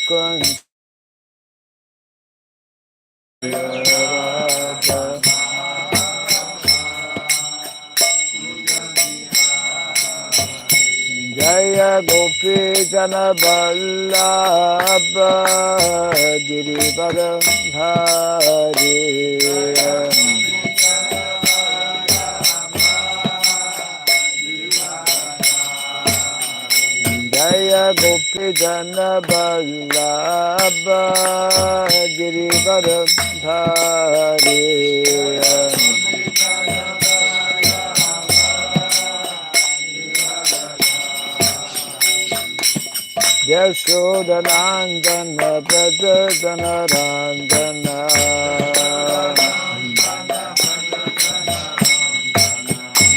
Kunja Jaya Gopi Jana Vallabha Girivara Dhari Jaya Gopi Jana Vallabha Girivara Dhari Yashodanandana Prajadanarandana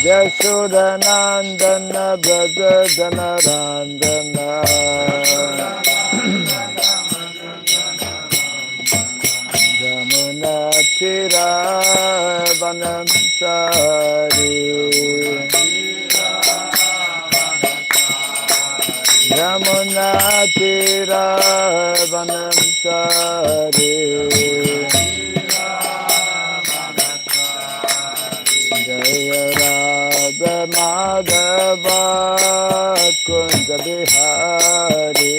Yashodanandana Prajadanarandana Yamuna Tira Vanamsari Yamuna Tira Vanamsari Jaya Radha Madhava Kunja Bihari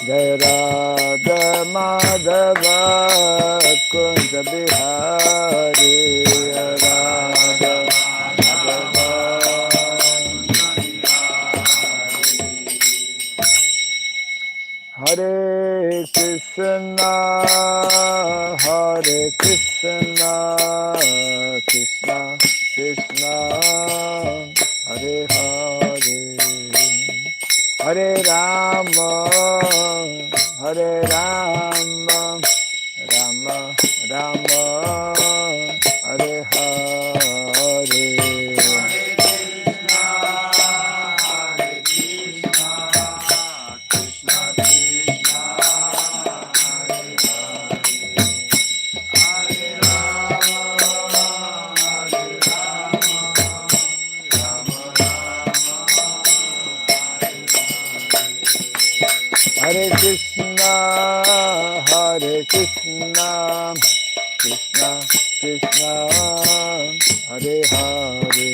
Jaya Radha Madhava Kunja Bihari Hare Krishna, Hare Krishna, Krishna Krishna, Hare Hare, Hare Rama, Hare Rama, Rama Rama, Hare Hare. Hare Krishna, Hare Krishna, Krishna Krishna, Hare Hare,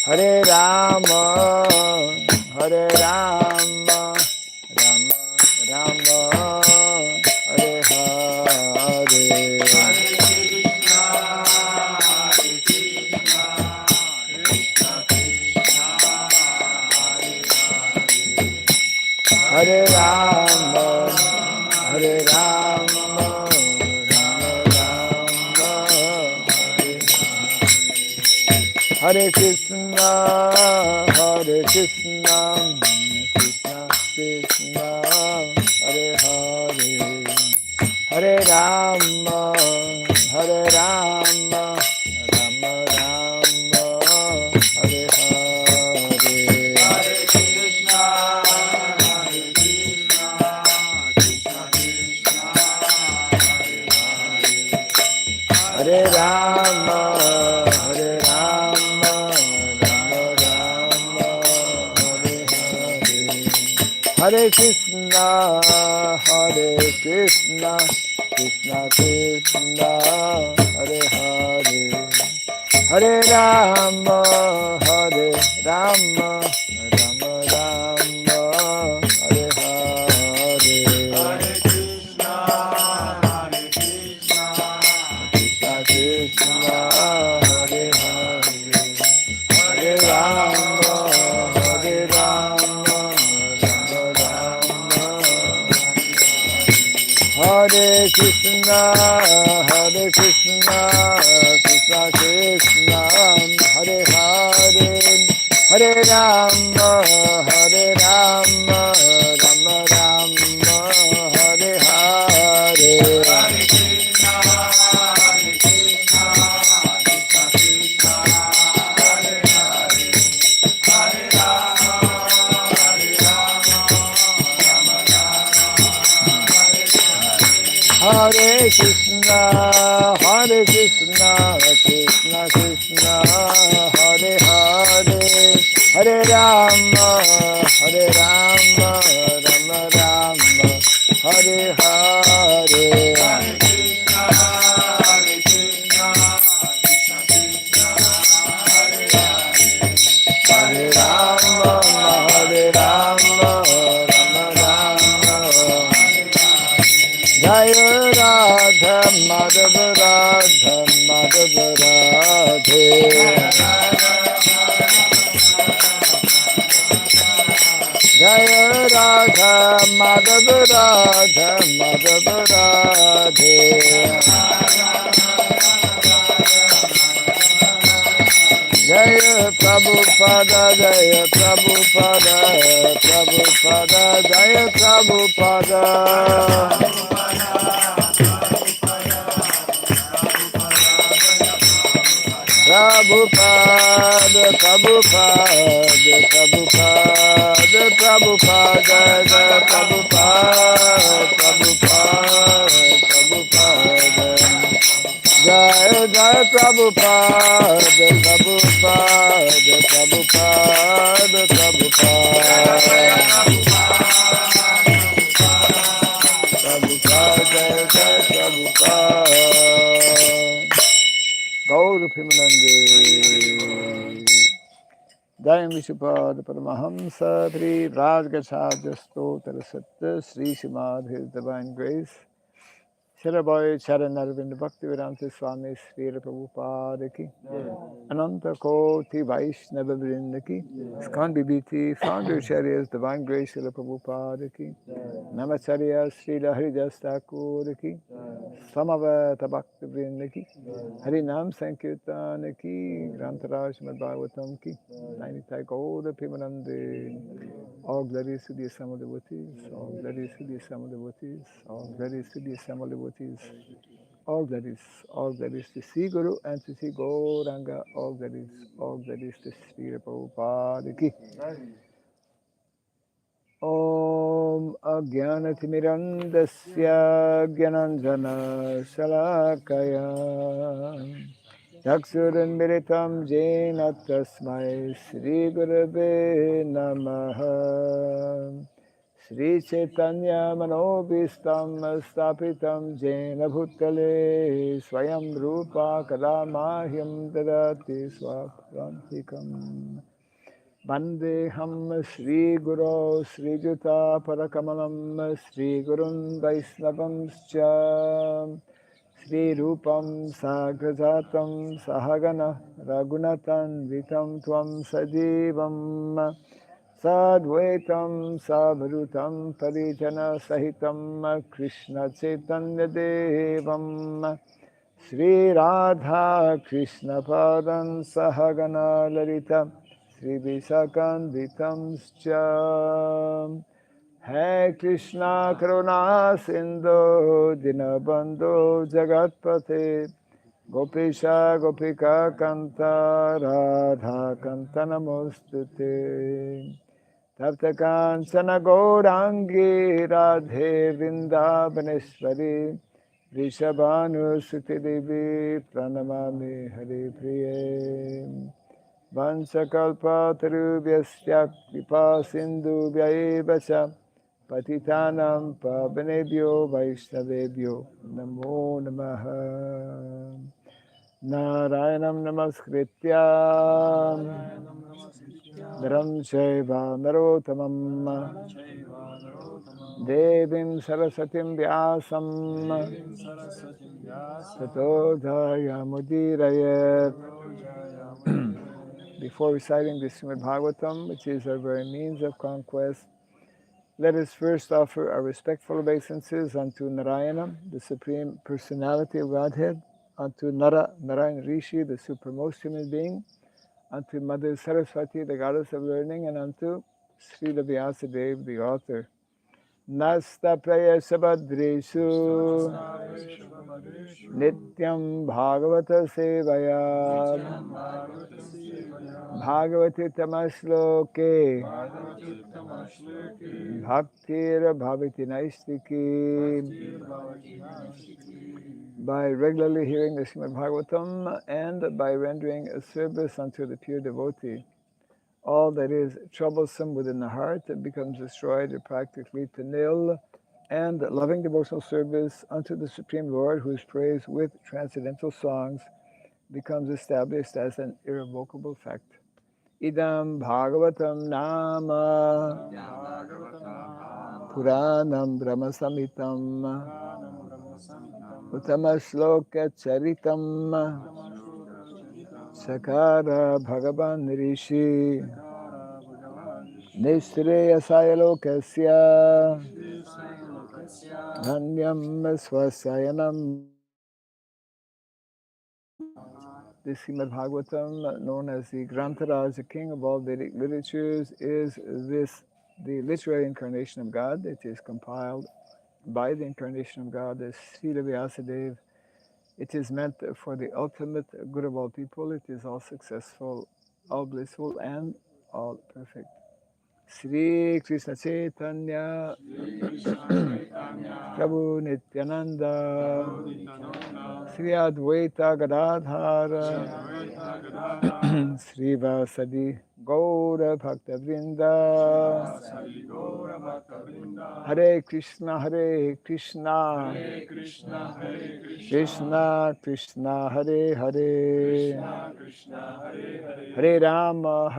Hare Rama, Hare Rama, Rama Rama, Hare Hare. Hare Rama, Hare Rama, Rama Rama, Hare Krishna, Hare Krishna, Krishna Krishna, Hare Hare, Hare Rama, Hare Rama, Rama Rama, Hare Hare. Hare Rama, Hare Rama, Rama Rama, Hare Hare, Hare Krishna, Hare Krishna, Krishna Krishna, Hare Hare, Hare Rama, Hare Rama, Rama Rama, Hare Hare. Krishna, Hare Hare, Hare Rama, Hare Rama, Rama Rama, Hare Krishna, Hare Krishna, Krishna Krishna, Hare Hare, Hare Rama, Hare Rama, Rama Rama, Hare Hare. Hare Krishna, Hare Hare Krishna, Krishna Krishna, Hare Hare, Hare Rama, Hare Rama, Rama Rama, Hare Hare. Hare Rama, Hare Rama, Rama Rama. Jaya Radha Madhava Radha Madhava Radhe. Jaya Radha Madhava Radha Madhava Radhe. Jaya Prabhupada, Jaya Prabhupada, Prabhupada, Jaya Prabhupada. Prabhupada, Prabhupada, Prabhupada, Prabhupada, Jaya Prabhupada, Prabhupada, Prabhupada. Jai Jai Prabhupada, Prabhupada, Prabhupada, Prabhupada. Prabhupada, Jai Jai Prabhupada. Gaur Pimanande. Jai Vishnupada Paramahamsa Tri Rajgachadya Stotra Satya Sri Srimad His Divine Grace Shirabai Charan Arvind Bhaktivedanta Swami Srila Prabhupada Ki Ananta Koti Vaishnava Vrinda Ki Skan Bibiti Founder Charya's Divine Grace Srila Prabhupada Ki Namacharya Srila Haridas Thakur Ki Samavata Bhakti Vrinda Ki Harinam Sankirtan Ki Grantaraj Srimad Bhagavatam Ki Nainitai Gaura Pimanande. All glories to the assembled devotees, all glories to the assembled devotees, all glories to the assembled devotees, all glories to Sri Guru and to Sri Gauranga, all glories to Sri Prabhupada Ki. Om Ajnanatimirandasya Gyananjana Shalakaya Chaksuranmiritam Jena Tasmai Sri Gurave Namaha Sri Chaitanya Manobhistam Stapitam Jena Bhutale Swayam Rupa Kadamahyam Dadati Swaprantikam Vandeham Sri Guru Sri Juta Parakamalam Sri Gurun Vaisnavamscha Sri Rupam Sagrajatam Sahagana Raghunatan Vitam Tvam Sajivam Sadvaitam Savrutam Parijana Sahitam Krishna Chaitanya Devam Sri Radha Krishna Padan Sahagana Lalita Sri Visakanditam Scha Hai Krishna Karuna Sindhu Dinabandhu Jagatpate Gopisha Gopika Kanta Radha Kanta Namostute Tapta Kanchana Gaurangi Radhe Vrindavaneshwari Rishabhanu Suti Devi Pranamami Hari Priye Vansakalpa Tarubhyasya Kripa Sindhu Vyaevacha Patitanam Pavanebhyo Vaishnavebhyo Namo Namaha Narayanam Namaskritya Naram Chaiva Narottamam Devim Sarasatim Vyasam Tato Jayamudiraye. Before reciting the Srimad Bhagavatam, which is our very means of conquest, let us first offer our respectful obeisances unto Narayana, the Supreme Personality of Godhead, unto Narayan Rishi, the supremmost human being, unto Mother Saraswati, the goddess of learning, and unto Srila Vyasadeva, the author. Nasta prayasabhadreshu Nityam Bhagavata Sevaya Bhagavati Tamasloke Bhaktir Bhavati Naistiki. By regularly hearing the Srimad Bhagavatam and by rendering a service unto the pure devotee, all that is troublesome within the heart becomes destroyed or practically to nil, and loving devotional service unto the Supreme Lord, who is praised with transcendental songs, becomes established as an irrevocable fact. Idam Bhagavatam Nama Puranam Brahma Samitam Uttama Shloka Charitam Sakara Bhagavan Rishi Nishreya Sayalokasya Dhanyam Swasayanam. The Srimad Bhagavatam, known as the Grantaraj, the king of all Vedic literatures, is the literary incarnation of God. It is compiled by the incarnation of God as Srila Vyasadeva. It is meant for the ultimate good of all people. It is all successful, all blissful, and all perfect. Sri Krishna Chaitanya Prabhu Nityananda Sri Advaita Gadadhara Sri Vasadi Gaura Bhakta Vrinda. Hare Krishna Krishna Krishna Hare Hare Hare Rama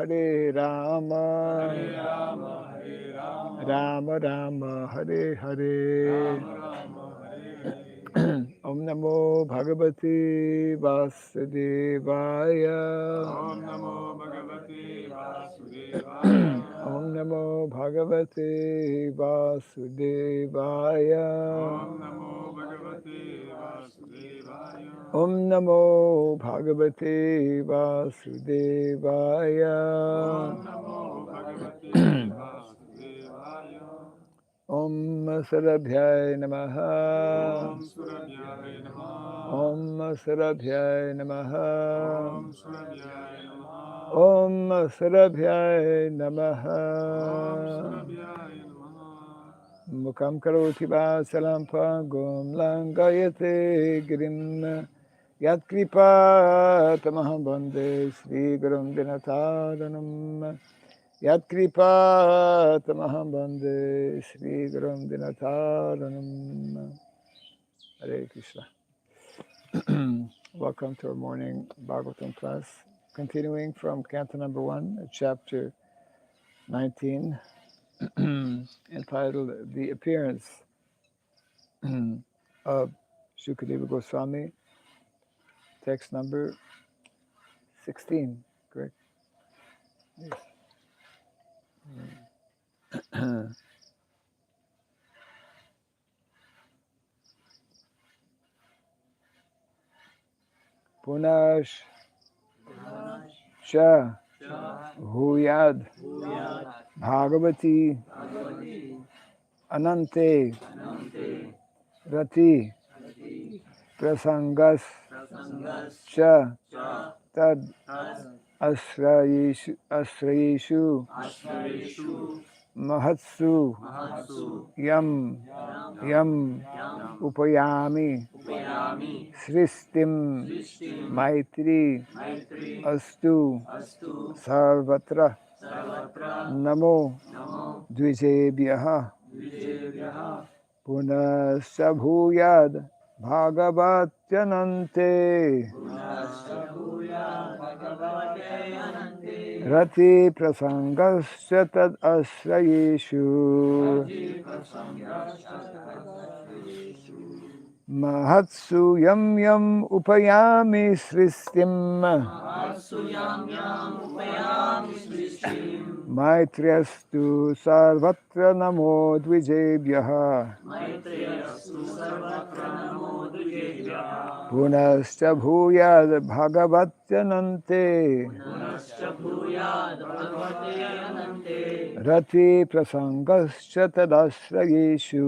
Rama Rama Hare Hare. Om Namo Bhagavate Vasudevaya. Om Namo Bhagavate Vasudevaya. Om Namo Bhagavate Vasudevaya. Om Namo Bhagavate Vasudevaya. Om Namo Bhagavate Vasudevaya. Om Namo Bhagavate Vasudevaya. Om Sarabhyay Namaha. Om Surabhyaya Namaha. Om Sarabhyay Namaha. Om Surabhyaya Namaha. Om Sarabhyay Namaha. Om Surabhyaya Namaha. Mukam karoti vasalam pangum langayate girim Yat kripa tamaham bande Sri Gurum Dinataranam. Yat kripa tamaham bande Sri Gurum Dinataranam. Hare Krishna. Welcome to our morning Bhagavatam class. Continuing from Canto number 1, chapter 19, entitled The Appearance of Shukadeva Goswami, text number 16, correct? Yes. Punash Cha Huyad Bhagavati Anante Rati Prasangas Cha Tad Asrayeshu Mahatsu Yam Upayami Sristim Maitri Astu Sarvatra Namo Dvijebhyaha Punasya Bhuyad Bhagavatyanante Rati Prasangasya Tad Asrayeshu Mahatsu Yam Upayami Sristim Maitriyastu Sarvatra Namo Dvijebhyaha Punascha Bhuyad Bhagavatyanante Punascha bhuyad bhagavate anante. Rati prasangascha tadashrayeshu.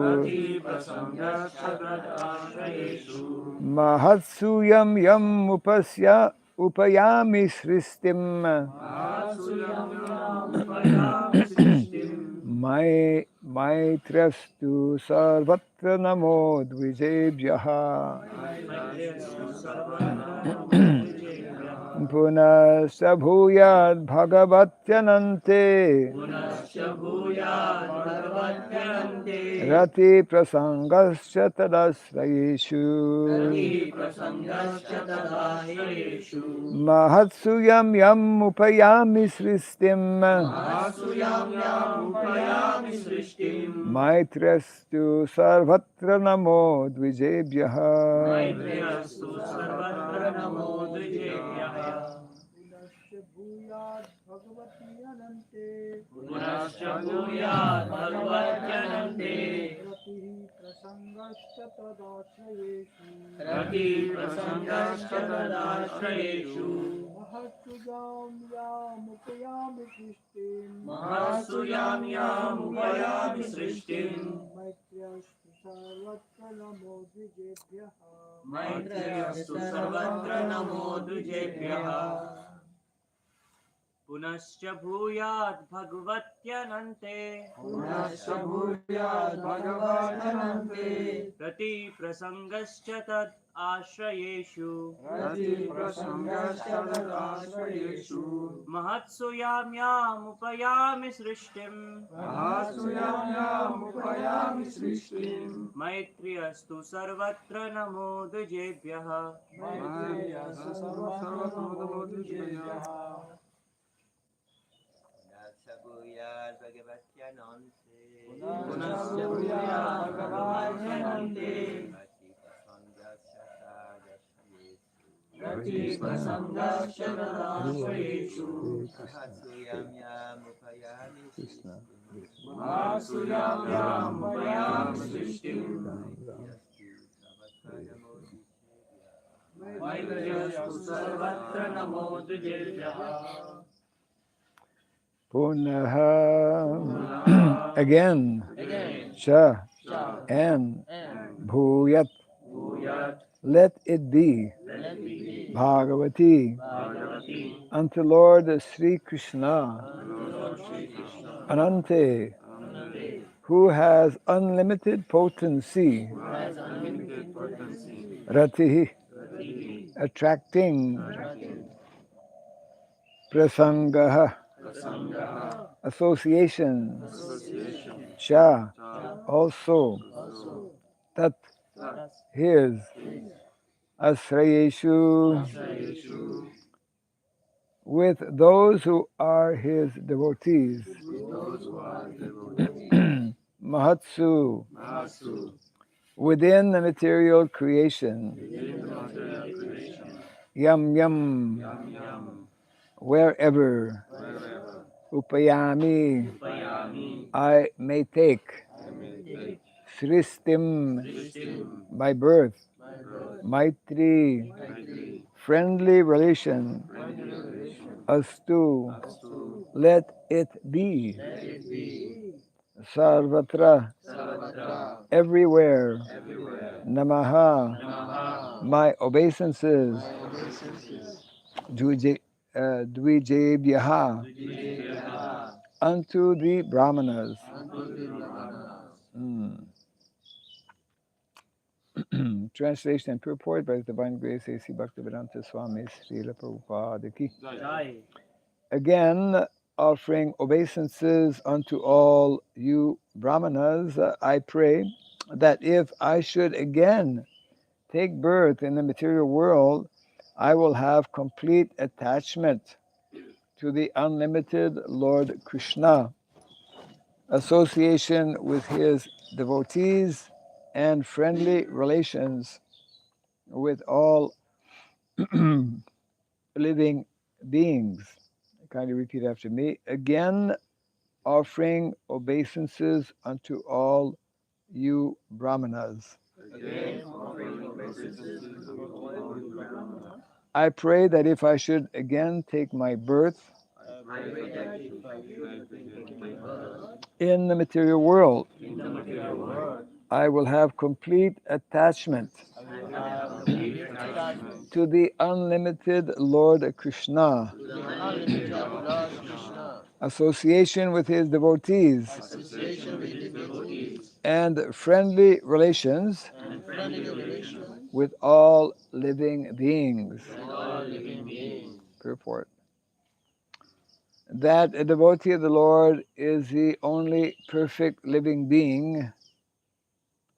Rati prasangascha tadashrayeshu. Mahatsu yam yam upayami sristim. Mahatsuyam yam upayami srishtim. Maitrastu sarvatra namo dvijebhyaha. Maitrastu sarvatra namo vijebhyaha. Punascha bhuyad bhagavatyanante. Punascha bhuyad bhagavate anante. Rati prasangascha tadasrayeshu. Rati prasangascha tadashrayeshu. Mahatsu yam yam upayami sristim. Mahasuyam yam upayami srishtim. Maitrastu sarvatra namo dvijebhyaha. Maitriyastu sarvatra namo dvijebhyaha. Punascha bhuyad bhagavatyanante. Rati prasangascha tadashrayeshu. Mahasuyam yam upayami srishtim. Maitriyastu sarvatra namo dvijebhyaha. Punascha bhuyad bhagavatyanante. Punascha bhuyad bhagavatyanante. Rati prasangascha tad ashrayeshu. Rati prasangascha tadashrayeshu. Mahatsuyam yam upayami srishtim. Mahasuyam yam upayami srishtim. Maitriyastu sarvatra namo dvijebhyaha. Maitriyastu sarvatra namo vijebhyaha. Bhuyad bhagavatyanante. Punascha bhuyad bhagavatyanante. Rati prasangascha tadashrayeshu. Mahatsuyam yam upayami Krishna. Mahasuyam yam upayami srishtim. Maitriyastu sarvatra namo dvijebhyaha. Punaha. Again. Cha. And. Bhuyat. Let it be. Bhagavati. Unto Lord Sri Krishna. Anante. Who has unlimited potency. Rati. Attracting. Prasangaha. Association. Cha. Also. Tat. His. Asrayeshu. With those who are his devotees. Mahatsu. Within the material creation. Yam yam. Wherever. Upayami. I may take. Sristim. By birth. Maitri. Friendly relation. Astu. Let it be. Sarvatra. Everywhere. Namaha. My obeisances. Dvijebhyaha. Unto the Brahmanas. Translation and purport by His Divine Grace A.C. Bhaktivedanta Swami Srila Prabhupada Ki. Again, offering obeisances unto all you Brahmanas, I pray that if I should again take birth in the material world, I will have complete attachment to the unlimited Lord Krishna, association with his devotees, and friendly relations with all living beings. Kindly repeat after me. Again, offering obeisances unto all you Brahmanas. Again, offering obeisances unto all you Brahmanas. I pray that if I should again take my birth I pray that if I should take my birth in the material world, in the material world, I will have complete attachment I will have complete attachment to the unlimited Lord Krishna, to the unlimited Lord Krishna, association with his devotees, association with his devotees, and friendly relations and friendly relations with all living beings. with all living beings. Purport. That a devotee of the Lord is the only perfect living being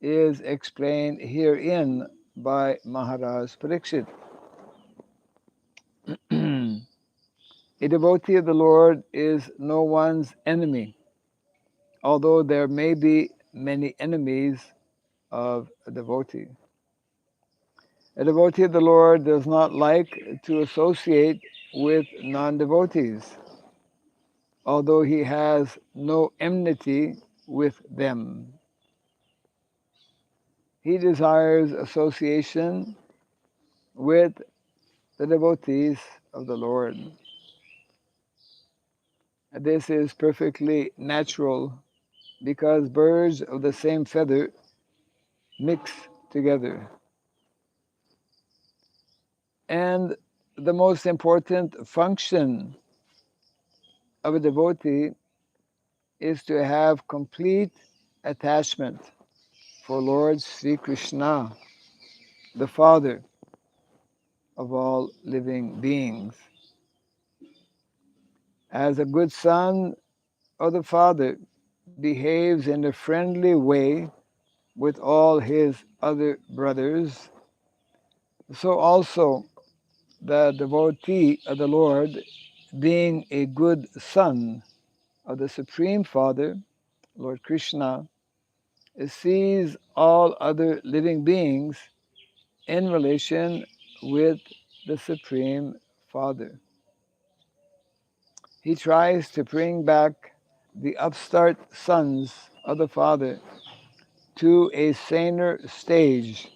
is explained herein by Maharaj Parikshit. A devotee of the Lord is no one's enemy, although there may be many enemies of a devotee. A devotee of the Lord does not like to associate with non-devotees, although he has no enmity with them. He desires association with the devotees of the Lord. This is perfectly natural because birds of the same feather mix together. And the most important function of a devotee is to have complete attachment for Lord Sri Krishna, the Father of all living beings. As a good son of the Father behaves in a friendly way with all his other brothers, so also the devotee of the Lord, being a good son of the Supreme Father, Lord Krishna, sees all other living beings in relation with the Supreme Father. He tries to bring back the upstart sons of the Father to a saner stage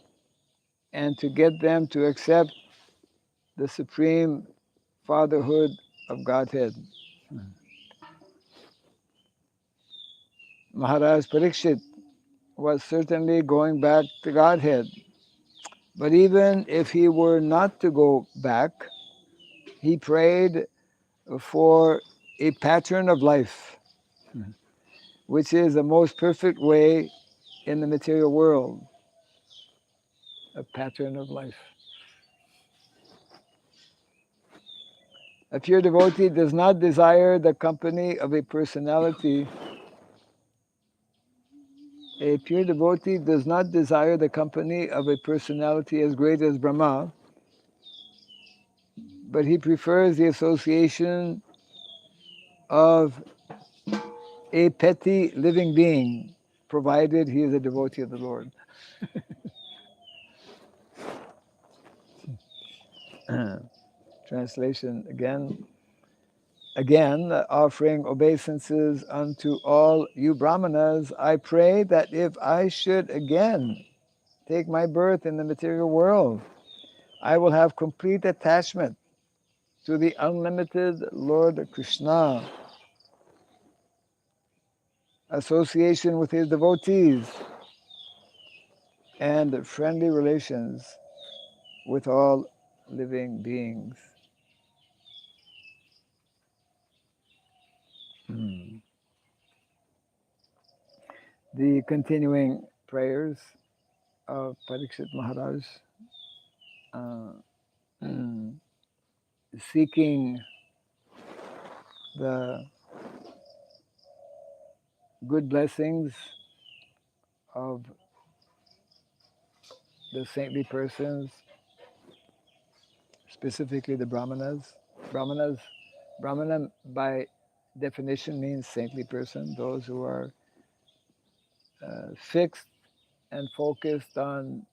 and to get them to accept the supreme fatherhood of Godhead. Maharaj Parikshit was certainly going back to Godhead, but even if he were not to go back, he prayed for a pattern of life, which is the most perfect way in the material world, a pattern of life. A pure devotee does not desire the company of a personality. A pure devotee does not desire the company of a personality as great as Brahma, but he prefers the association of a petty living being, provided he is a devotee of the Lord. Translation again. Again, offering obeisances unto all you Brahmanas, I pray that if I should again take my birth in the material world, I will have complete attachment to the unlimited Lord Krishna, association with his devotees, and friendly relations with all living beings. The continuing prayers of Parikshit Maharaj, seeking the good blessings of the saintly persons, specifically the Brahmanas. Brahmana by definition means saintly person, those who are fixed and focused on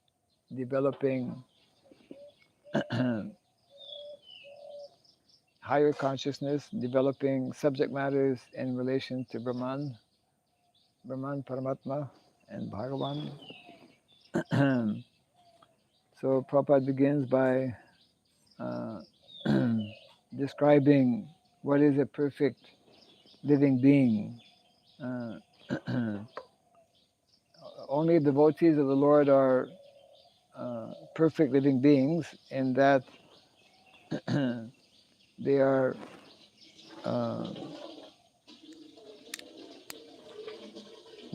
developing higher consciousness, developing subject matters in relation to Brahman, Paramatma, and Bhagavan. So Prabhupada begins by uh, describing what is a perfect living being. Uh, only devotees of the Lord are perfect living beings in that they are uh,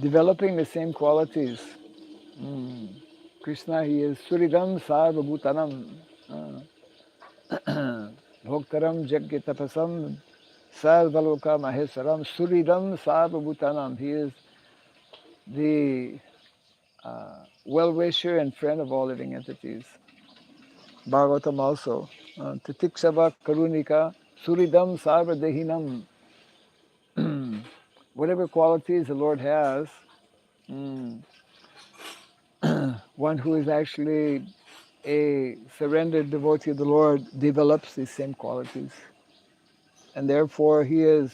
developing the same qualities. Mm. Krishna, he is Sridham Sarva Bhutanam, Bhoktaram Jagya Tapasam Sarvaloka Mahesaram, Sridham Sarva Bhutanam. He is the well-wisher and friend of all living entities. Bhagavatam also. Titikshava Karunika Suridam Sarva Dehinam. Whatever qualities the Lord has, one who is actually a surrendered devotee of the Lord develops these same qualities. And therefore he is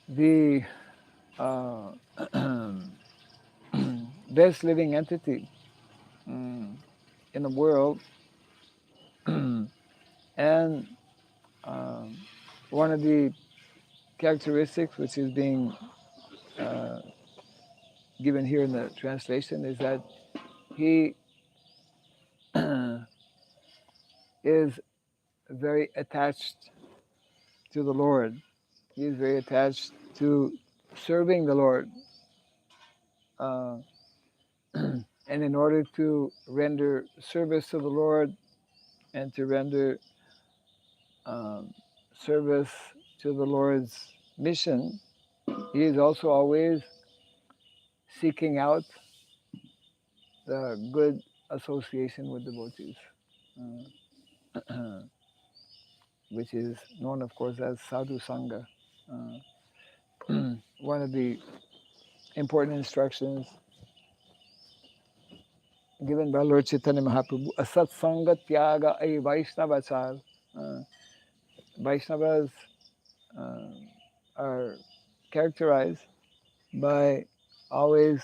the best living entity in the world. And one of the characteristics which is being given here in the translation is that he is very attached to the Lord. He is very attached to serving the Lord. And in order to render service to the Lord and to render service to the Lord's mission, he is also always seeking out the good association with devotees, which is known, of course, as sadhu sangha. One of the important instructions given by Lord Chaitanya Mahaprabhu, asat sanga tyaga a Vaishnavachar. Vaishnavas are characterized by always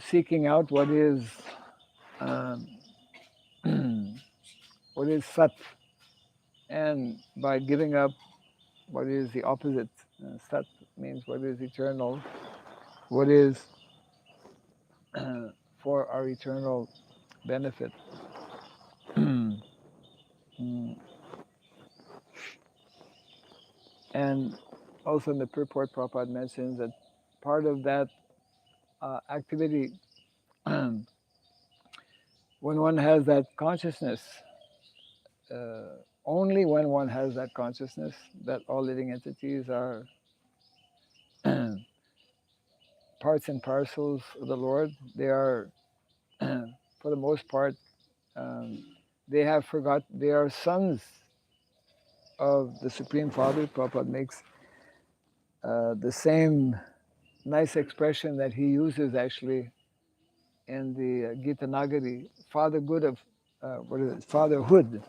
seeking out what is um, what is sat, and by giving up what is the opposite. Sat means what is eternal, what is for our eternal benefit. And also in the purport, Prabhupada mentions that part of that activity, when one has that consciousness, only when one has that consciousness that all living entities are parts and parcels of the Lord, they are, for the most part, they have forgot, they are sons of the Supreme Father. Prabhupada makes the same nice expression that he uses actually in the Gita Nagari, fatherhood of, what is it, fatherhood,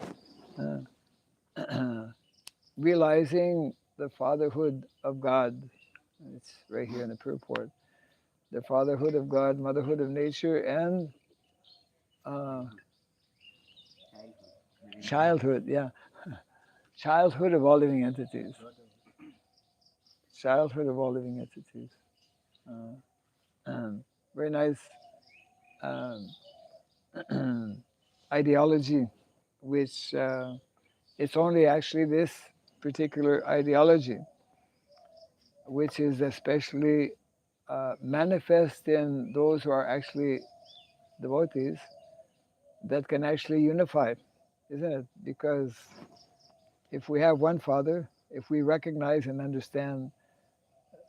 realizing the fatherhood of God. It's right here in the purport. The fatherhood of God, motherhood of nature, and childhood, yeah. Childhood of all living entities. Childhood of all living entities. Very nice um, ideology, which it's only actually this particular ideology, which is especially manifest in those who are actually devotees, that can actually unify, isn't it? Because if we have one Father, if we recognize and understand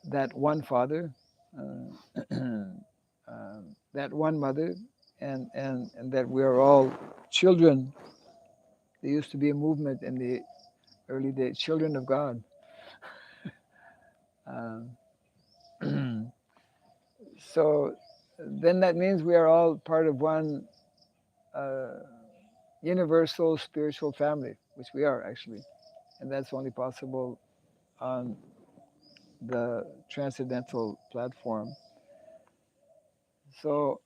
that one Father, that one Mother, and that we are all children. There used to be a movement in the early days, children of God. Um, so then that means we are all part of one universal spiritual family, which we are actually. And that's only possible on the transcendental platform. So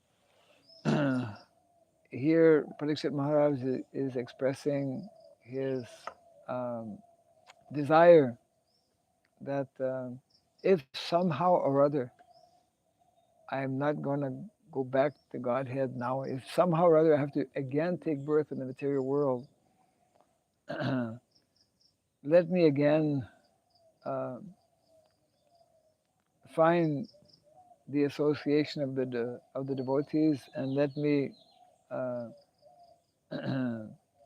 here Parikshit Maharaj is expressing his desire that if somehow or other I'm not going to go back to Godhead now, if somehow or other I have to again take birth in the material world, let me again uh, find the association of the devotees, and let me uh,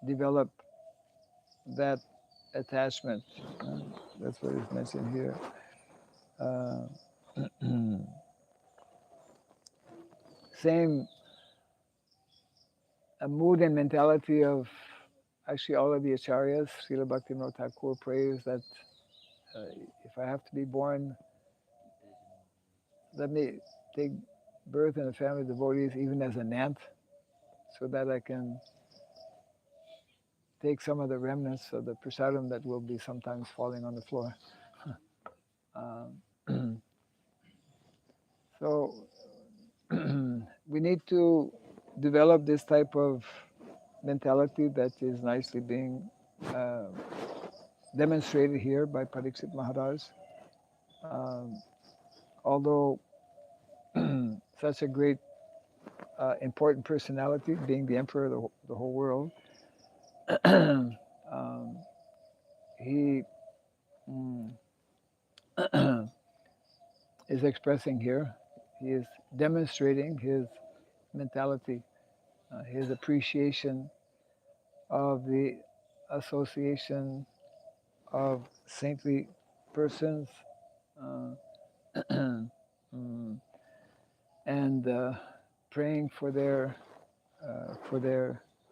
develop that attachment. That's what is mentioned here. Uh, same mood and mentality of actually all of the acharyas. Srila Bhaktivinoda Thakur prays that if I have to be born, let me take birth in a family of devotees, even as an ant, so that I can take some of the remnants of the prasadam that will be sometimes falling on the floor. So we need to develop this type of mentality that is nicely being demonstrated here by Pariksit Maharaj. Although such a great, important personality, being the emperor of the whole world, he is expressing here, he is demonstrating his mentality, his appreciation of the association of saintly persons, and praying for their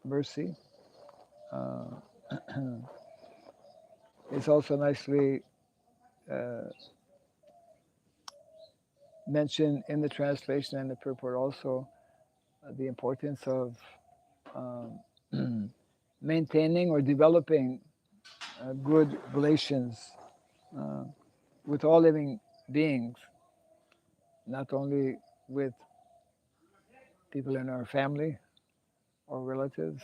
mercy. It's also nicely mentioned in the translation and the purport also the importance of maintaining or developing good relations with all living beings, not only with people in our family or relatives,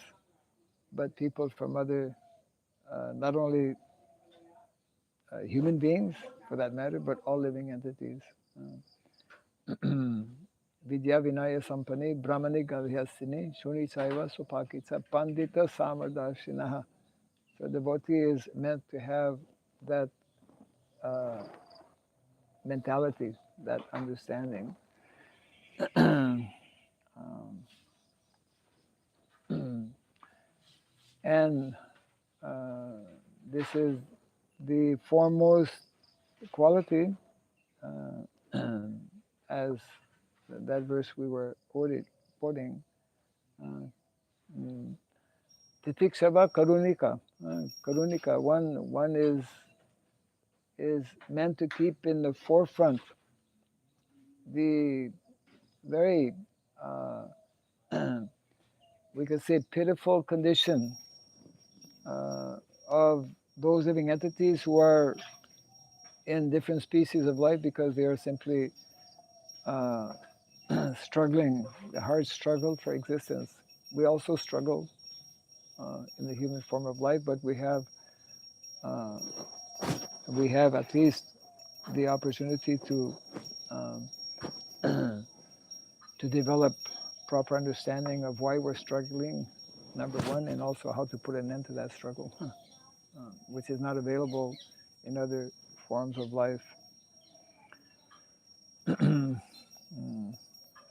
but people from other, not only human beings for that matter, but all living entities. Vidya Vinaya Sampane Brahmani Gavyasini Shuni Chaiva Supakita Pandita Samardarshinaha. So devotee is meant to have that mentality, that understanding. And this is the foremost quality, as that verse we were quoting. Titikshava karunika. Karunika, one is meant to keep in the forefront the very, we could say, pitiful condition of those living entities who are in different species of life because they are simply struggling, the hard struggle for existence. We also struggle in the human form of life, but we have at least the opportunity to to develop proper understanding of why we're struggling, number one, and also how to put an end to that struggle, which is not available in other forms of life.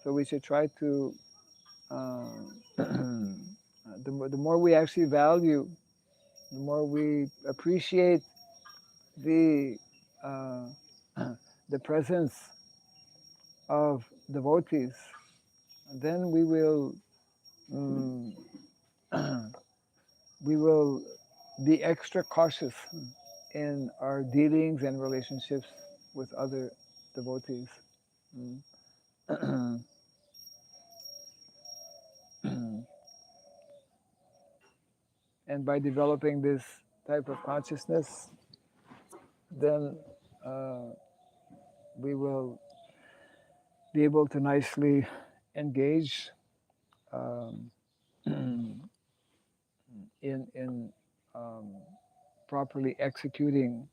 So we should try to, the more we actually value, the more we appreciate the the presence of devotees, then we will we will be extra cautious in our dealings and relationships with other devotees. And by developing this type of consciousness, then we will be able to nicely engage um, in properly executing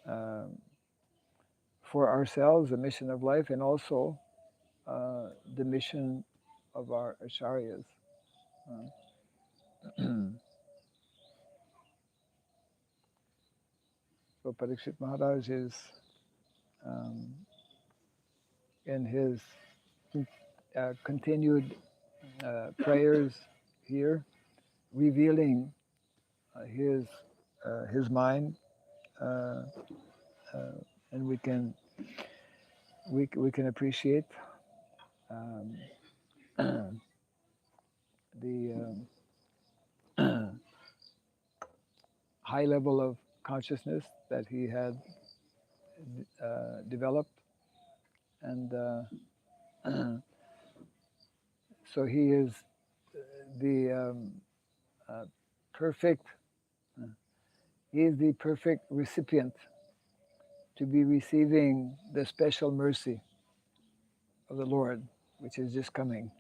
um, for ourselves the mission of life, and also the mission of our acharyas. So Parikshit Maharaj is um, in his continued prayers here, revealing his mind, uh, and we can appreciate um, the high level of consciousness that he had developed, and so he is the perfect. He is the perfect recipient to be receiving the special mercy of the Lord, which is just coming.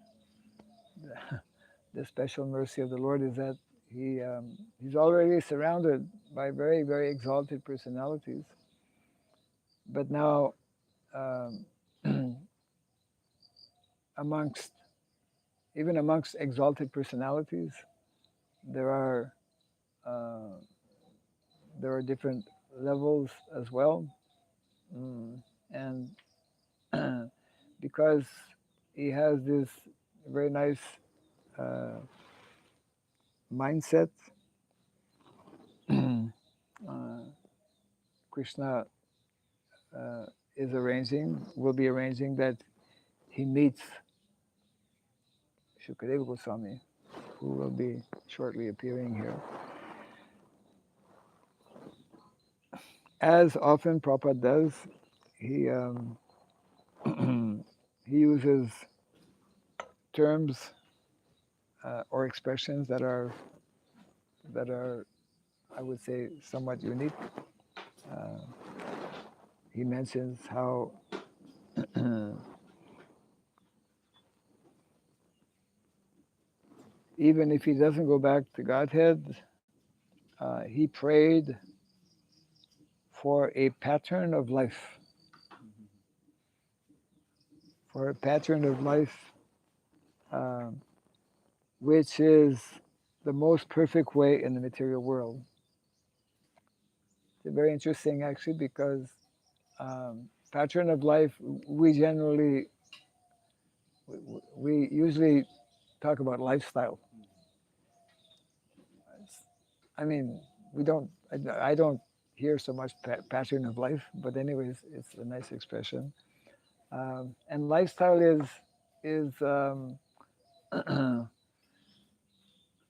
The special mercy of the Lord is that he's already surrounded by very, very exalted personalities, but now amongst exalted personalities, there are different levels as well, and because he has this very nice mindset, Krishna will be arranging that he meets Shukadeva Goswami, who will be shortly appearing here. As often Prabhupada does, he he uses terms or expressions that are, I would say, somewhat unique. He mentions how even if he doesn't go back to Godhead, he prayed for a pattern of life, which is the most perfect way in the material world. It's very interesting, actually, because pattern of life, we usually talk about lifestyle. I mean, I don't hear so much pattern of life, but anyways, it's a nice expression. And lifestyle is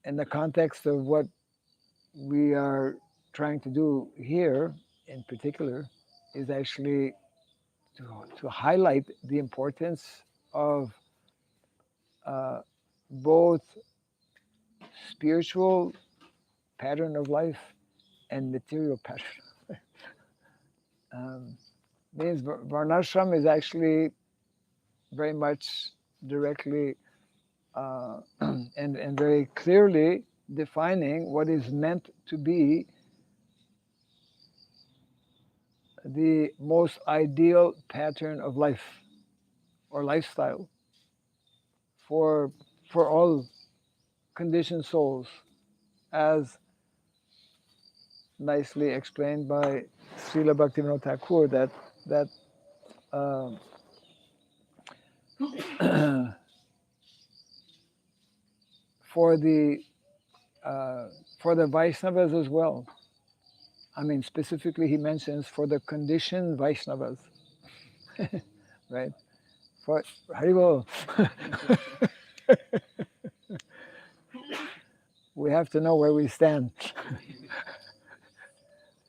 in the context of what we are trying to do here, in particular, is actually to highlight the importance of both spiritual pattern of life and material pattern. Means Varnashram is actually very much directly and very clearly defining what is meant to be the most ideal pattern of life or lifestyle for all conditioned souls, as nicely explained by Srila Bhaktivinoda Thakur, that for the Vaishnavas as well. I mean, specifically, he mentions for the conditioned Vaishnavas, right? For Haribol, we have to know where we stand.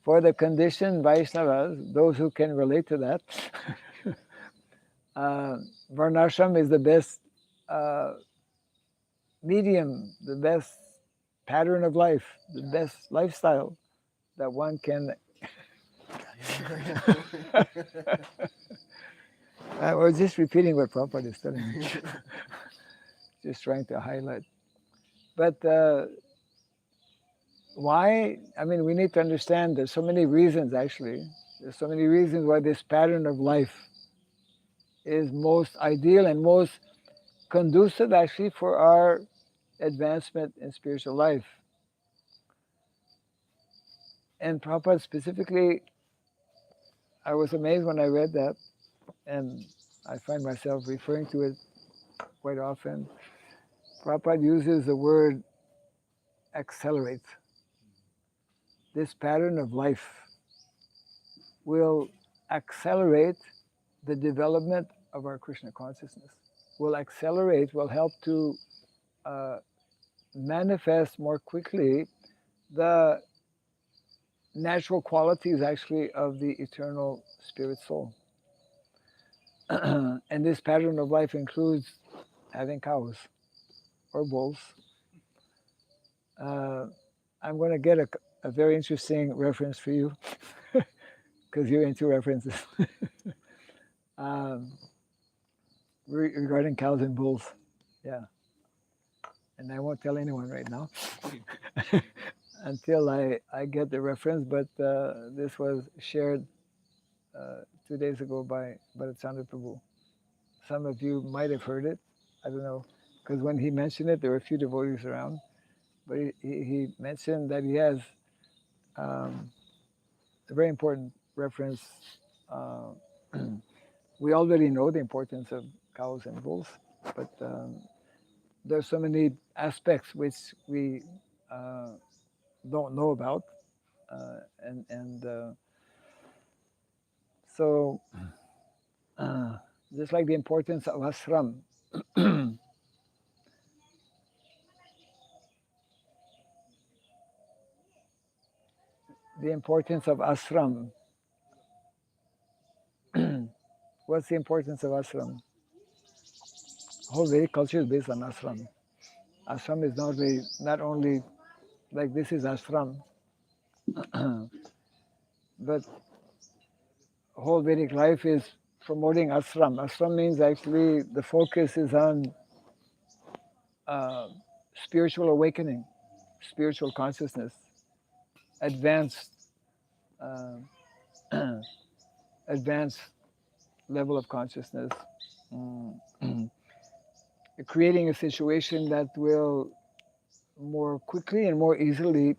For the conditioned Vaishnavas, those who can relate to that, Varnashram is the best medium, the best pattern of life, the best lifestyle that one can. I was just repeating what Prabhupada is telling me. just trying to highlight. But why? I mean, we need to understand there's so many reasons actually. There's so many reasons why this pattern of life is most ideal and most conducive actually for our advancement in spiritual life. And Prabhupada specifically, I was amazed when I read that, and I find myself referring to it quite often. Prabhupada uses the word accelerate. This pattern of life will accelerate the development of our Krishna consciousness, will accelerate, will help to manifest more quickly the natural qualities actually of the eternal spirit soul. And this pattern of life includes having cows or bulls. I'm going to get a very interesting reference for you because you're into references. Regarding cows and bulls. Yeah. And I won't tell anyone right now until I get the reference, but this was shared 2 days ago by Chandra Prabhu. Some of you might have heard it. I don't know, because when he mentioned it, there were a few devotees around. But he mentioned that he has a very important reference. We already know the importance of cows and bulls, but there's so many aspects which we don't know about, and so just like the importance of ashram. The importance of ashram. What's the importance of ashram? Whole Vedic culture is based on ashram. Ashram is not only like this is ashram, but whole Vedic life is promoting ashram. Ashram means actually the focus is on spiritual awakening, spiritual consciousness, advanced advanced level of consciousness, creating a situation that will more quickly and more easily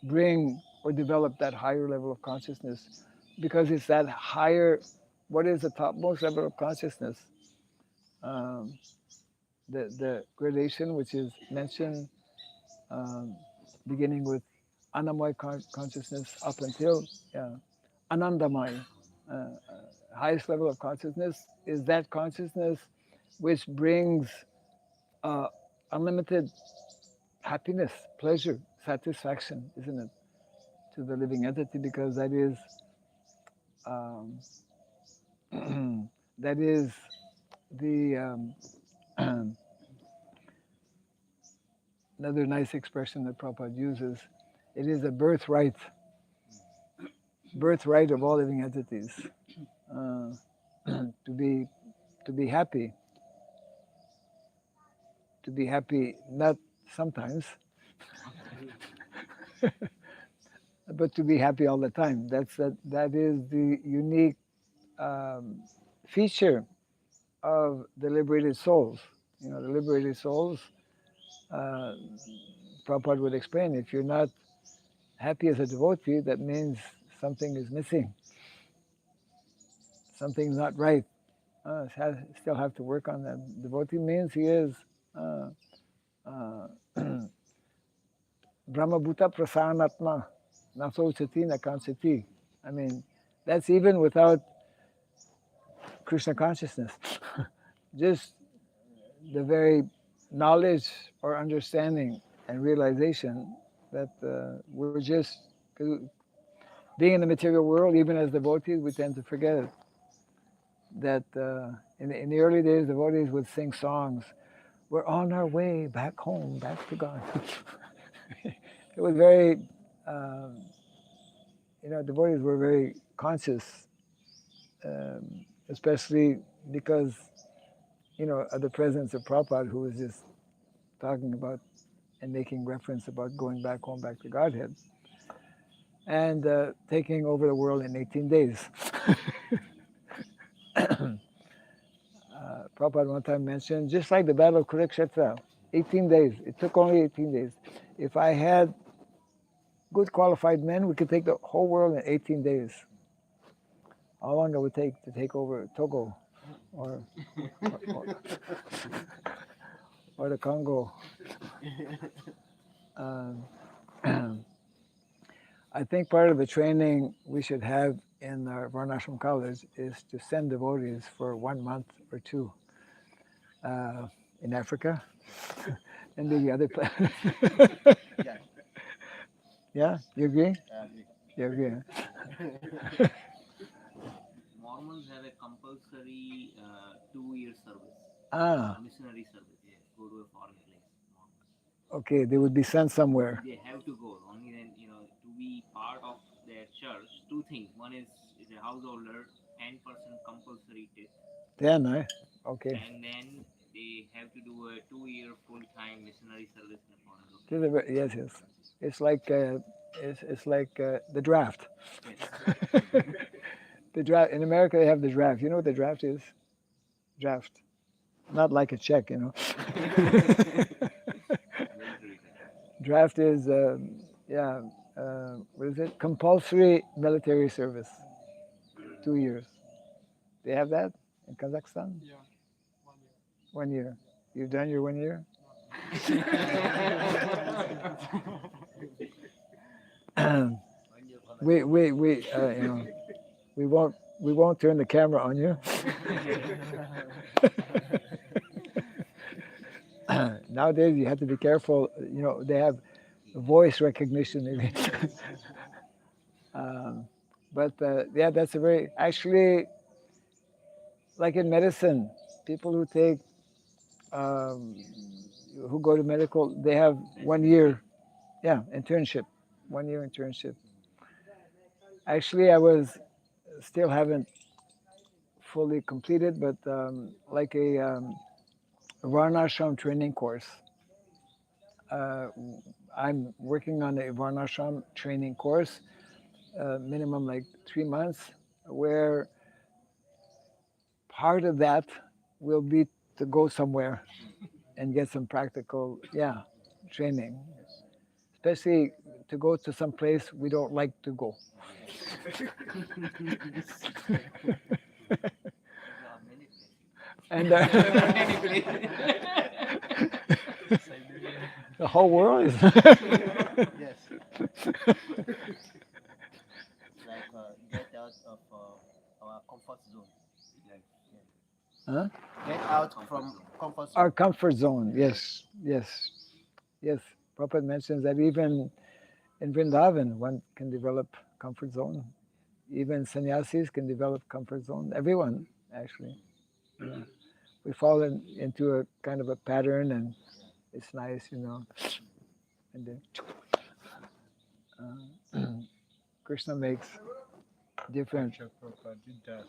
bring or develop that higher level of consciousness, because it's that higher. What is the topmost level of consciousness? The gradation which is mentioned, beginning with Anamaya consciousness up until Anandamaya. Highest level of consciousness is that consciousness which brings unlimited happiness, pleasure, satisfaction, isn't it, to the living entity, because that is that is the another nice expression that Prabhupada uses. It is a birthright of all living entities to be happy, not sometimes, but to be happy all the time. That is the unique feature of the liberated souls. The liberated souls, Prabhupada would explain, if you're not happy as a devotee, that means something is missing. Something's not right. Still have to work on that. Devotee means he is Brahmabhuta prasanatma, naso chati na kansati. I mean, that's even without Krishna consciousness. Just the very knowledge or understanding and realization that we're just, being in the material world, even as devotees, we tend to forget it. That in the early days, devotees would sing songs, we're on our way back home, back to God. It was very, devotees were very conscious, especially because the presence of Prabhupada, who was just talking about and making reference about going back home, back to Godhead, and taking over the world in 18 days. Prabhupada one time mentioned, just like the Battle of Kurukshetra, 18 days. It took only 18 days. If I had good qualified men, we could take the whole world in 18 days. How long it would take to take over Togo or or the Congo? Um, I think part of the training we should have in our Varnashram College is to send devotees for 1 month or 2 in Africa and the other places. Yeah. Yeah, you agree? I agree. You agree? Mormons have a compulsory 2-year service, missionary service. Yeah, go to a foreign place. Mormons. Okay, they would be sent somewhere. They have to go. Only then, to be part of their church, 2 things. One is a householder, 10% compulsory tithe. 10, eh? Okay. And then they have to do a 2-year full-time missionary service in a foreign location. Yes, yes. It's like the draft. Yes. The draft in America, they have the draft. You know what the draft is? Draft, not like a check. Draft is what is it? Compulsory military service. 2 years. They have that in Kazakhstan? Yeah, 1 1 year. year. You've done your 1 year? We won't turn the camera on you. Nowadays you have to be careful. They have voice recognition. Maybe. But that's a very actually like in medicine. People who take who go to medical, they have 1 year, internship, 1 year internship. Actually, I still haven't fully completed, but like a Varnashram training course. I'm working on a Varnashram training course, minimum like 3 months, where part of that will be to go somewhere and get some practical, training, especially to go to some place we don't like to go. And the whole world is. Yes. Like get out of our comfort zone. Huh? Get out from comfort zone. Our comfort zone, yes. Prabhupada mentions that even in Vrindavan, one can develop comfort zone. Even sannyasis can develop comfort zone. Everyone, actually. Yeah. We fall into a kind of a pattern, and it's nice, And then Krishna makes different. Actually, Prabhupada did that.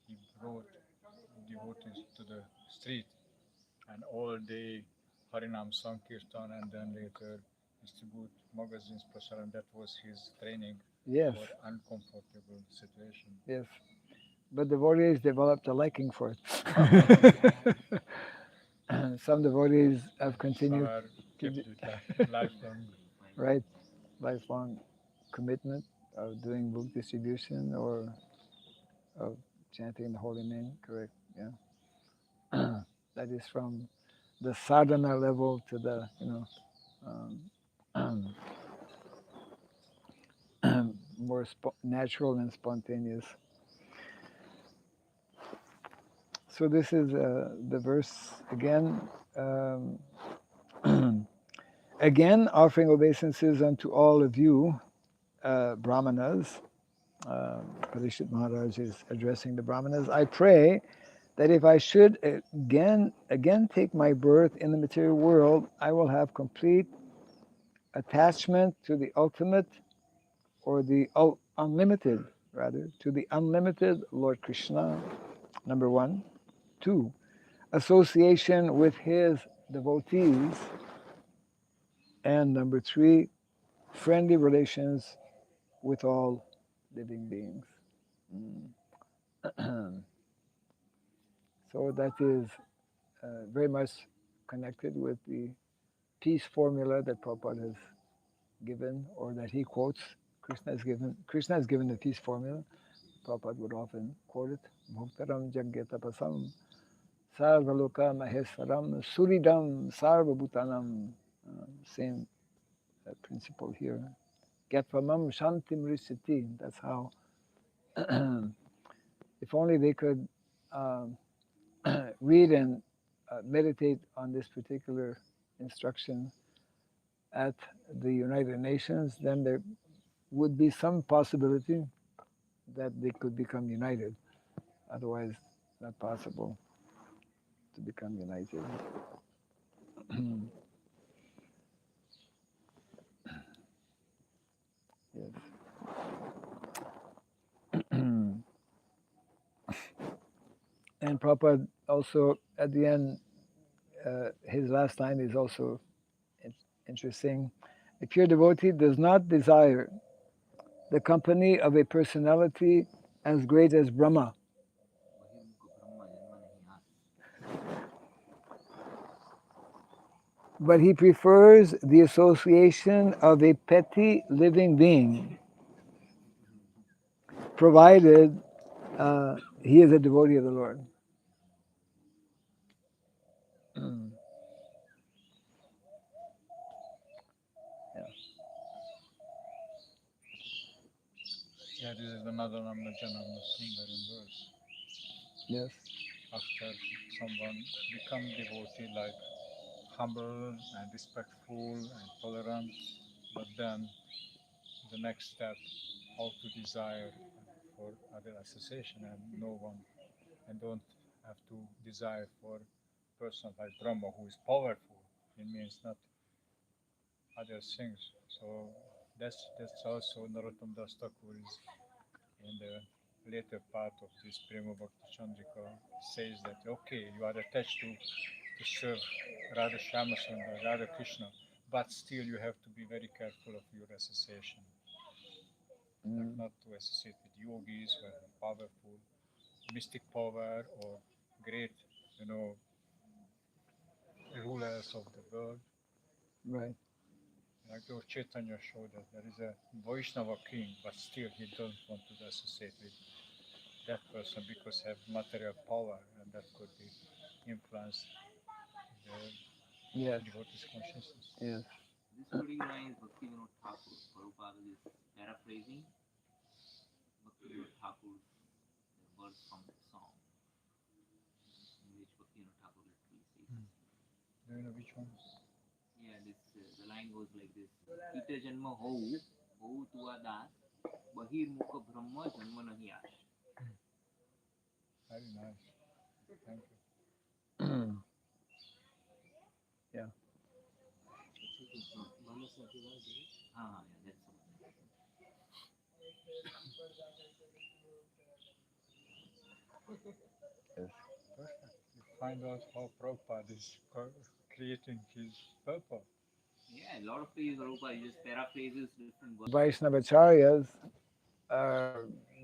He brought devotees to the street and all day Harinam Sankirtan, and then later distribute magazines, prasaran. That was his training Yes, for uncomfortable situation. yes. But devotees developed a liking for it. Some devotees have continued. Some are kept it lifelong. Right, lifelong commitment of doing book distribution or of chanting the holy name, correct, yeah. That is from the sadhana level to the, more natural and spontaneous. So this is the verse again. Again, offering obeisances unto all of you, Brahmanas. Parishit Maharaj is addressing the Brahmanas. I pray that if I should again take my birth in the material world, I will have complete attachment to the ultimate, or the unlimited, rather, to the unlimited Lord Krishna, number 1. 2, association with his devotees, and number 3, friendly relations with all living beings. So that is very much connected with the peace formula that Prabhupada has given, or that he quotes. Krishna has given the peace formula. Prabhupada would often quote it. Bhuktaram Jagyatapasam Sarvaloka Maheswaram Suridam Sarvabhutanam. Same principle here. Gatvamam Shantim Risiti. That's how, if only they could read and meditate on this particular instruction at the United Nations, then there would be some possibility that they could become united. Otherwise, not possible to become united. Yes. And Prabhupada also, at the end, his last line is also interesting. A pure devotee does not desire the company of a personality as great as Brahma, but he prefers the association of a petty living being, provided he is a devotee of the Lord. Yeah, this is another Namajanam singer in verse. Yes. After someone become devotee, like humble and respectful and tolerant, but then the next step, how to desire for other association and no one, and don't have to desire for person like Brahma who is powerful. It means not other things. So that's also Narottam Das Thakur is in the later part of this Prema Bhakti Chandrika says that okay, you are attached to serve Radha Shyamasundar, Radha Krishna, but still you have to be very careful of your association. Like not to associate with yogis who are powerful, mystic power or great, rulers of the world. Right. Like Lord Chaitanya showed that there is a Vaishnava king, but still he doesn't want to associate with that person because have material power, and that could be influence the devotee's consciousness. Yes. This particular line is Bhaktivinoda Thakur. Prabhupada is paraphrasing Bhaktivinoda Thakur's verse from the song, in which Bhaktivinoda Thakur literally says. Do you know which one? Yeah, the line goes like this: Ita janma hou tua das, bahir mukha brahma janma nahi aas. Very nice. Thank you. Yeah. Yeah, that's all. Yes. Perfect. You find out how Prabhupada is creating his purpose. Yeah, a lot of places Prabhupada just paraphrases different words. Vaishnavacharyas,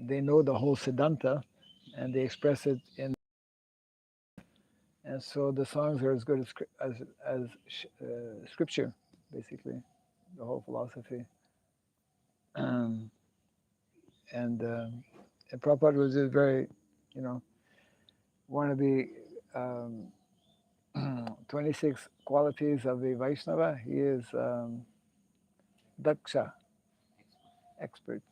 they know the whole Siddhanta, and they express it in, and so the songs are as good as scripture, basically, the whole philosophy. And Prabhupada was just very, one of the 26 qualities of the Vaishnava. He is daksha, expert.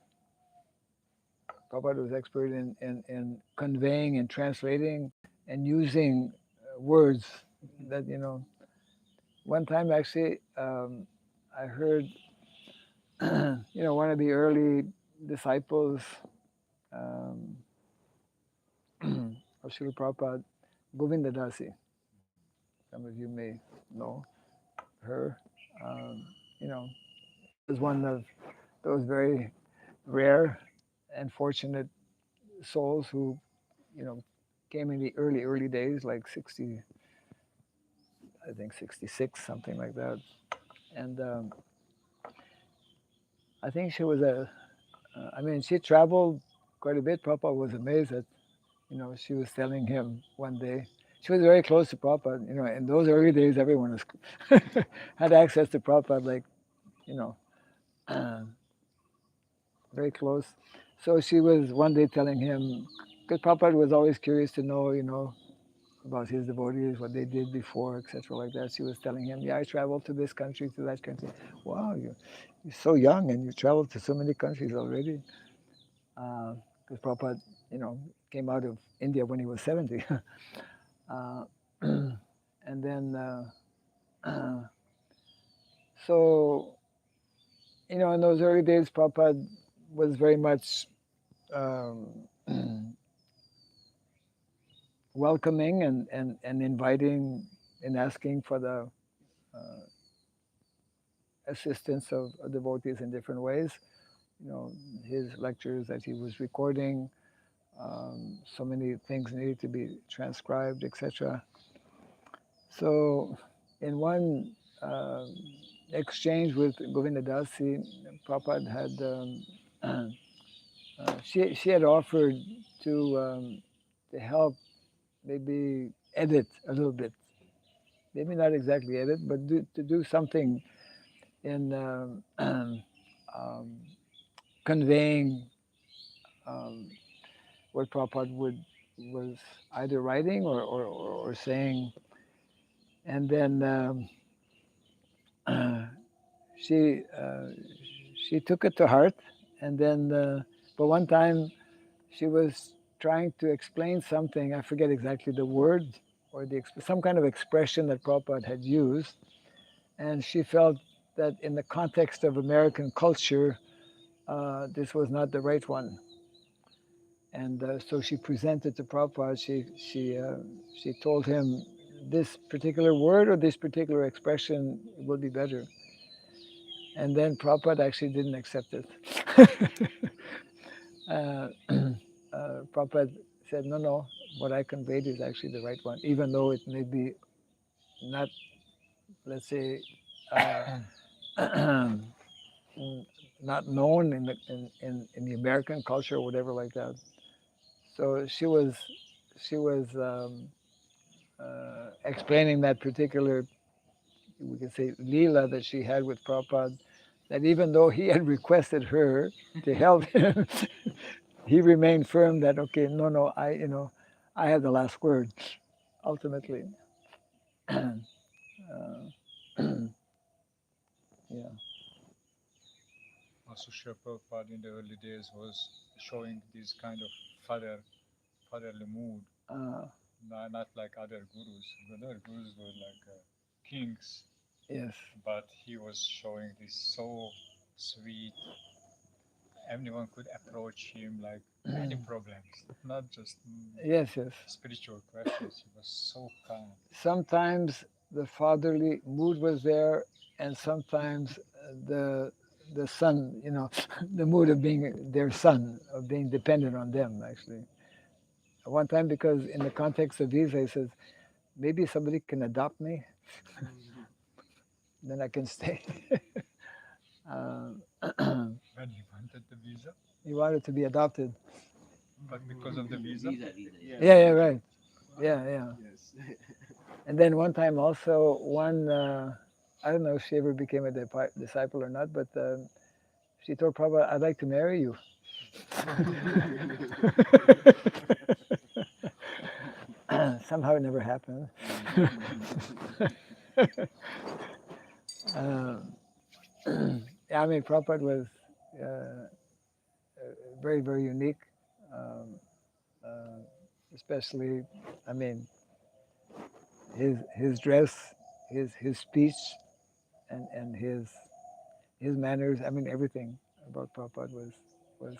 Prabhupada was expert in conveying and translating and using words that, one time actually I heard, one of the early disciples of Srila Prabhupada, Govinda Dasi. Some of you may know her. Was one of those very rare and fortunate souls who, came in the early days, like 60, I think 66, something like that. And I think she was she traveled quite a bit. Prabhupada was amazed that, she was telling him one day. She was very close to Prabhupada. In those early days, everyone was had access to Prabhupada, like, you know, very close. So she was one day telling him, because Prabhupada was always curious to know, about his devotees, what they did before, etc., like that. She was telling him, "Yeah, I traveled to this country, to that country." Wow, you're so young and you traveled to so many countries already. Because Prabhupada, came out of India when he was 70. uh, and then, so, in those early days, Prabhupada was very much um, welcoming and inviting and asking for the uh, assistance of devotees in different ways. His lectures that he was recording, so many things needed to be transcribed, etc. So, in one exchange with Govinda Dasi, Prabhupada had she had offered to help maybe edit a little bit, maybe not exactly edit, but to do something in conveying what Prabhupada was either writing or saying. And then she took it to heart. And then, but one time she was trying to explain something. I forget exactly the word or some kind of expression that Prabhupada had used, and she felt that in the context of American culture, this was not the right one. And so she presented to Prabhupada. She told him this particular word or this particular expression would be better. And then Prabhupada actually didn't accept it. Prabhupada said, no, what I conveyed is actually the right one, even though it may be not, let's say, not known in the American culture or whatever like that. So she was explaining that particular, we can say, Leela that she had with Prabhupada, that even though he had requested her to help him, he remained firm that, okay, no, I have the last word, ultimately. uh, yeah. Also, Srila Prabhupada in the early days was showing this kind of fatherly mood, not like other gurus. The other gurus were like kings, Yes. but he was showing this so sweet. Anyone could approach him like any problems, not just Yes. spiritual questions. He was so kind. Sometimes the fatherly mood was there, and sometimes the son, the mood of being their son, of being dependent on them, actually. One time, because in the context of visa, he says, maybe somebody can adopt me, then I can stay. When he wanted the visa, He wanted to be adopted. but because of the visa, Yeah, right. Yeah. Yes. And then one time also, I don't know if she ever became a disciple or not, but she told Prabhupada, I'd like to marry you. Somehow it never happened. Yeah, I mean, Prabhupada was very, very unique, um, especially, I mean, his dress, his speech, and his manners. I mean, everything about Prabhupada was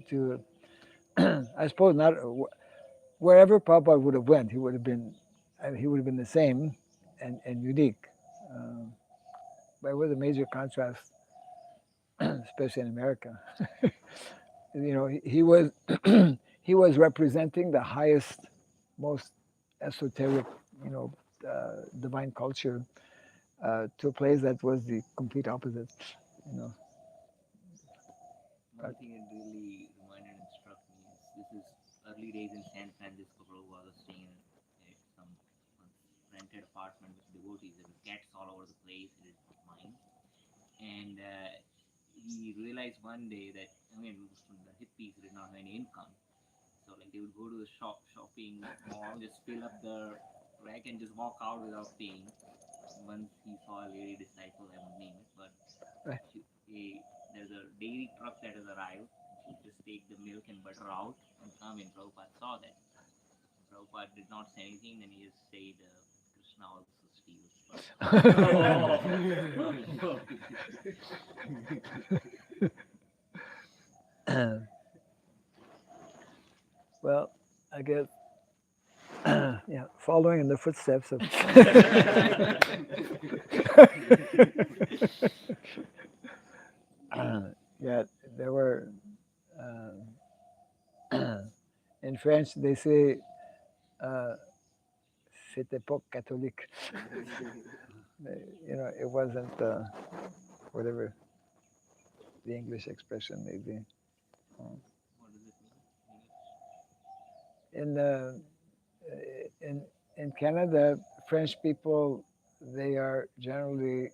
to I suppose not wherever Prabhupada would have went, he would have been the same and unique. Um, but it was a major contrast, especially in America. He was he was representing the highest, most esoteric, divine culture to a place that was the complete opposite. One thing that really reminded and struck me is this is early days in San Francisco. Prabhupada was staying at some rented apartment with devotees. There were cats all over the place. He did not mind. And he realized one day that, I mean, the hippies did not have any income. So like they would go to the shopping mall, just fill up the rack and just walk out without paying. Once he saw a lady disciple, I won't name it, but Right. there's a dairy truck that has arrived. She would just take the milk and butter out and come in. Prabhupada saw that. Prabhupada did not say anything, then he just said, Krishna also steals. Well, I guess, following in the footsteps of. Yeah, there were. In French, they say, "C'était pas catholique." It wasn't whatever the English expression may be. What does it mean? In Canada, French people, they are generally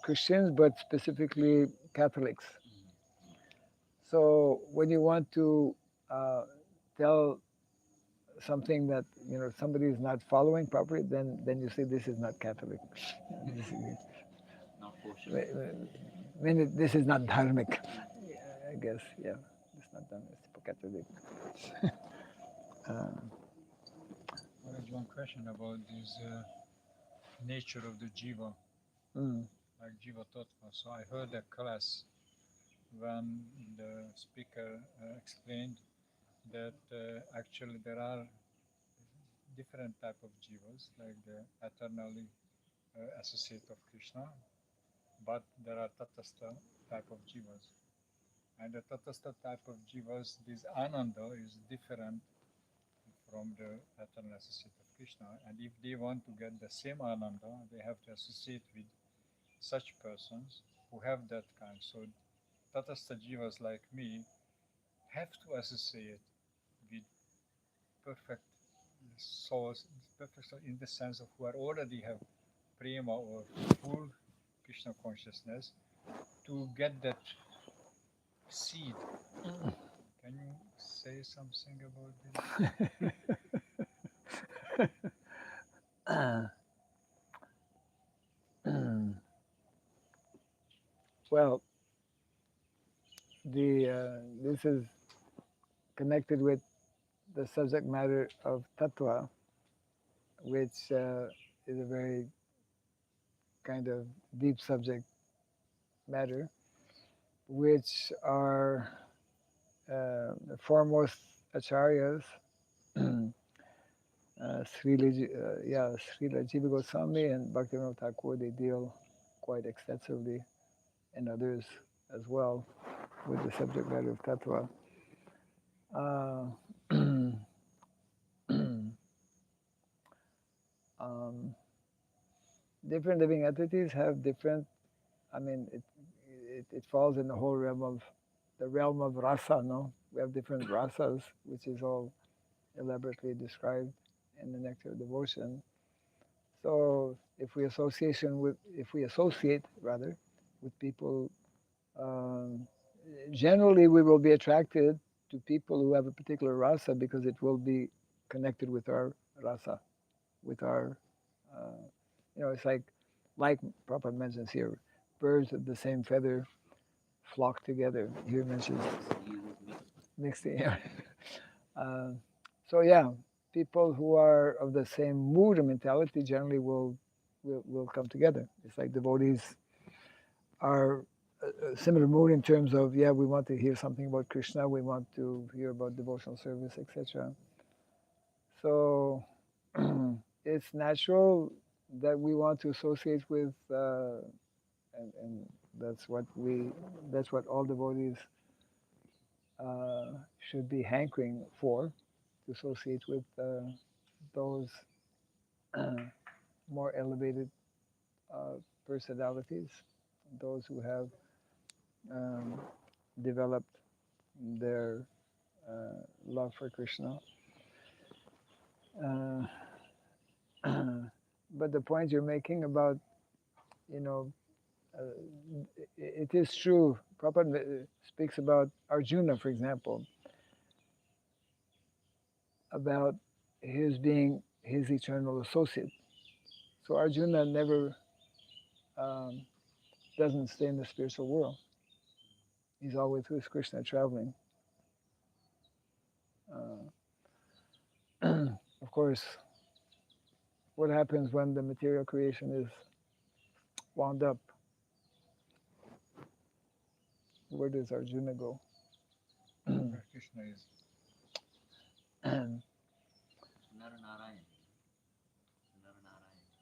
Christians, but specifically Catholics. So when you want to tell something that somebody is not following properly, then you say this is not Catholic. Not kosher. I mean, this is not dharmic. I guess, yeah, it's not dharmic. It's Catholic. There is one question about this nature of the jiva, like jiva tattva. So I heard a class when the speaker explained that actually there are different type of jivas, like the eternally associate of Krishna, but there are tatastha type of jivas. And the tatastha type of jivas, this ananda is different from the eternal associate of Krishna. And if they want to get the same ananda, they have to associate with such persons who have that kind. So tatastha jivas like me have to associate with perfect souls, in the sense of who are already have prema or full Krishna consciousness to get that seed. Can you say something about this? Well, this is connected with the subject matter of tattva, which is a very kind of deep subject matter, which our foremost acharyas, Srila Jiva Goswami and Bhaktivinoda Thakur, they deal quite extensively, and others as well, with the subject matter of tattva. Different living entities have different. I mean, it falls in the whole realm of rasa. No, we have different rasas, which is all elaborately described in the Nectar of Devotion. So if we associate with people, generally we will be attracted to people who have a particular rasa because it will be connected with our rasa, with our, it's like Prabhupada mentions here, birds of the same feather flock together. Here mentions mixed together. So yeah, people who are of the same mood or mentality generally will come together. It's like devotees are a similar mood in terms of, we want to hear something about Krishna, we want to hear about devotional service, etc. So it's natural that we want to associate with, and that's what all devotees should be hankering for, to associate with those more elevated personalities, those who have developed their love for Krishna. But the point you're making about, it is true. Prabhupada speaks about Arjuna, for example, about his being his eternal associate. So Arjuna never doesn't stay in the spiritual world. He's always with Krishna traveling. Of course, what happens when the material creation is wound up? Where does Arjuna go? Where Krishna is.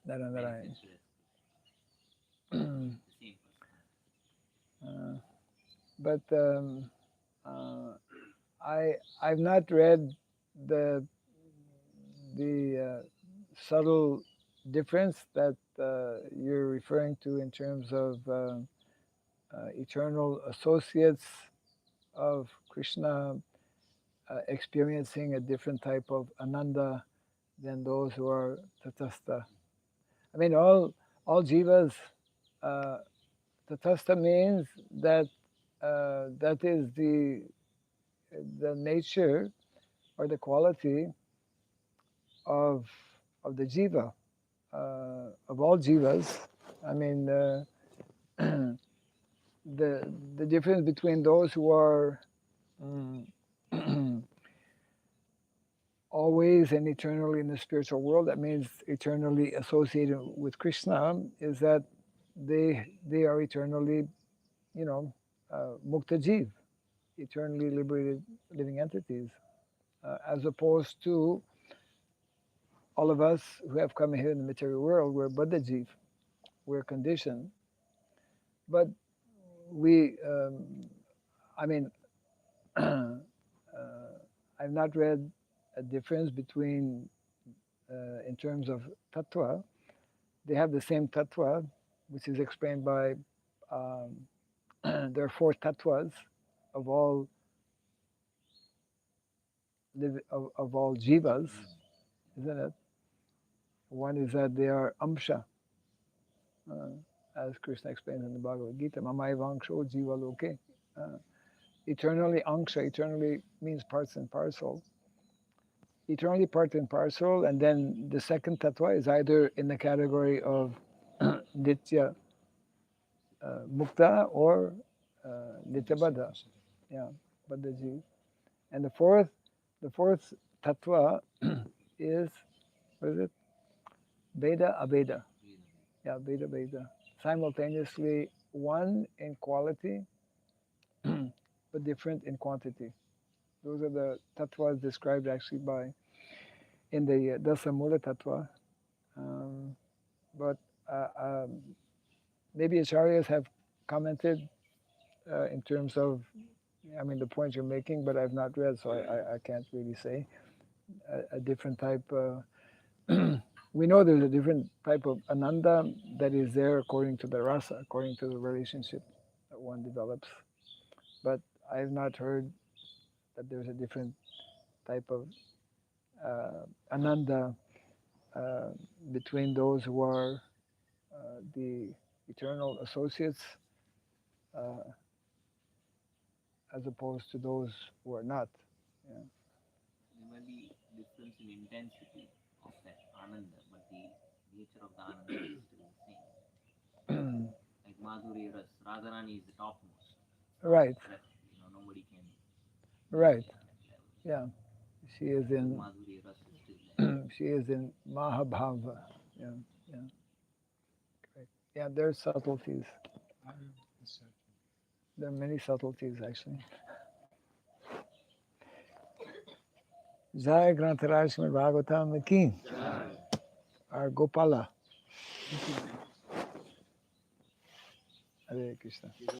Narayana. But I've not read the subtle difference that you're referring to in terms of eternal associates of Krishna experiencing a different type of ananda than those who are tatastha. I mean, all jivas, tatastha means that that is the nature or the quality of the jiva, of all jivas. I mean, the difference between those who are always and eternally in the spiritual world, that means eternally associated with Krishna, is that they are eternally, mukta jiv, eternally liberated living entities, as opposed to all of us who have come here in the material world. We're baddha jiv, we're conditioned, but we, I've not read a difference between, in terms of tattva. They have the same tattva, which is explained by, there are 4 tattvas of all of all jivas, isn't it? One is that they are amsha, as Krishna explains in the Bhagavad Gita, Mamaiva Angsho Jiva Loke. Eternally angsha, eternally means parts and parcel. Eternally part and parcel, and then the second tattva is either in the category of nitya mukta or nitya baddha, baddha jiv. And the fourth tattva is, what is it? Veda Aveda. Yeah, Veda Veda. Simultaneously one in quality, but different in quantity. Those are the tattvas described actually in the Dasamula tattva. But maybe acharyas have commented in terms of, the points you're making, but I've not read, so I can't really say. A different type, we know there's a different type of ananda that is there according to the rasa, according to the relationship that one develops. But I have not heard that there's a different type of ananda between those who are the eternal associates as opposed to those who are not. Yeah. There may be difference in intensity of that ananda, but the nature of the ananda is still the same. Like Madhuri Ras, Radharani is the topmost. Right. Nobody can. Right. Yeah. She is in. Madhuri Ras is still there. She is in Mahabhava. Yeah. Correct. Yeah, there's subtleties. There are many subtleties actually. Jai Grantaraj Srimad Bhagavatam ki. Our Gopala. Hare Krishna.